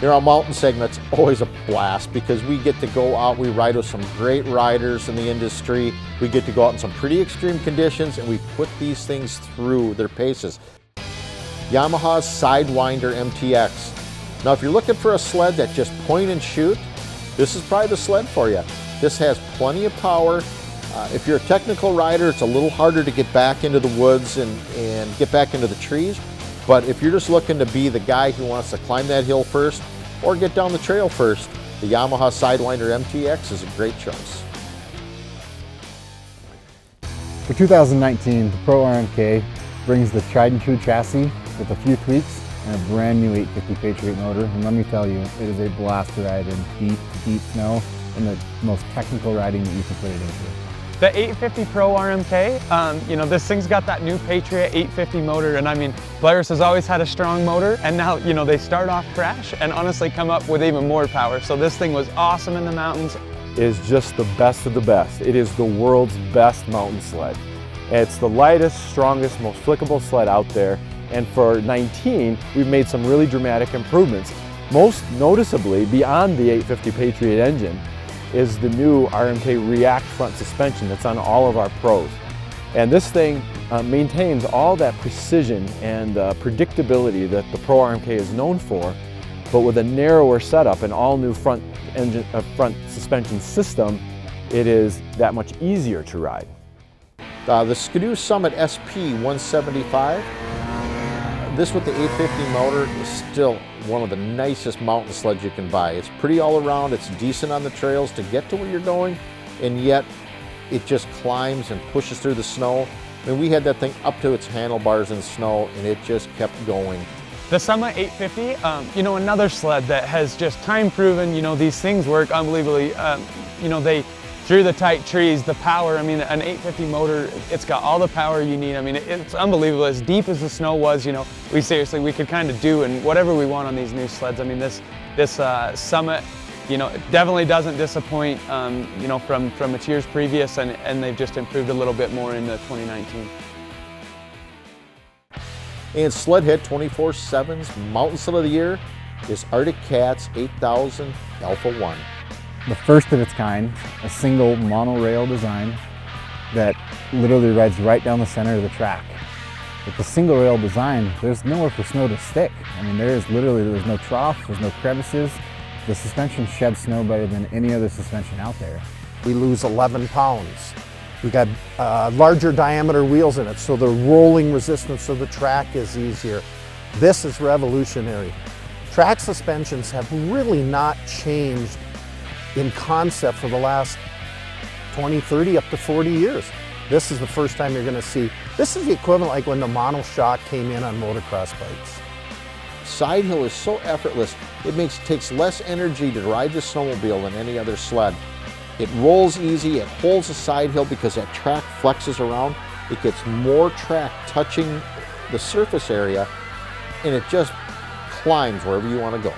Our mountain segment's always a blast because we get to go out, we ride with some great riders in the industry. We get to go out in some pretty extreme conditions and we put these things through their paces. Yamaha Sidewinder MX. Now if you're looking for a sled that just point and shoot, this is probably the sled for you. This has plenty of power. If you're a technical rider, it's a little harder to get back into the woods and get back into the trees. But if you're just looking to be the guy who wants to climb that hill first or get down the trail first, the Yamaha Sidewinder MX is a great choice. For 2019, the Pro RMK brings the tried and true chassis with a few tweaks and a brand new 850 Patriot motor. And let me tell you, it is a blast to ride in deep, deep snow and the most technical riding that you can put it into. The 850 Pro RMK, you know, this thing's got that new Patriot 850 motor, and I mean, Polaris has always had a strong motor, and now, you know, they start off fresh and honestly come up with even more power. So this thing was awesome in the mountains. It is just the best of the best. It is the world's best mountain sled. It's the lightest, strongest, most flickable sled out there. And for 19, we've made some really dramatic improvements. Most noticeably, beyond the 850 Patriot engine, is the new RMK React front suspension that's on all of our Pros. And this thing maintains all that precision and predictability that the Pro RMK is known for, but with a narrower setup and all new front suspension system, it is that much easier to ride. The Skidoo Summit SP 175, this with the 850 motor is still one of the nicest mountain sleds you can buy. It's pretty all around, it's decent on the trails to get to where you're going, and yet it just climbs and pushes through the snow. I mean, we had that thing up to its handlebars in snow and it just kept going. The Summit 850, you know, another sled that has just time proven, you know, these things work unbelievably. You know, through the tight trees, the power, I mean, an 850 motor, it's got all the power you need. I mean, it's unbelievable. As deep as the snow was, you know, we could kind of do and whatever we want on these new sleds. I mean, this Summit, you know, it definitely doesn't disappoint, you know, from its years previous, and they've just improved a little bit more in the 2019. And Sledhead 24/7's Mountain Sled of the Year is Arctic Cat's 8000 Alpha 1. The first of its kind, a single monorail design that literally rides right down the center of the track. With the single rail design, there's nowhere for snow to stick. I mean, there's no trough, there's no crevices. The suspension sheds snow better than any other suspension out there. We lose 11 pounds. We got larger diameter wheels in it, so the rolling resistance of the track is easier. This is revolutionary. Track suspensions have really not changed in concept for the last 20, 30, up to 40 years. This is the first time you're gonna see, this is the equivalent like when the monoshock came in on motocross bikes. Side hill is so effortless, it takes less energy to ride the snowmobile than any other sled. It rolls easy, it holds the side hill because that track flexes around. It gets more track touching the surface area, and it just climbs wherever you want to go.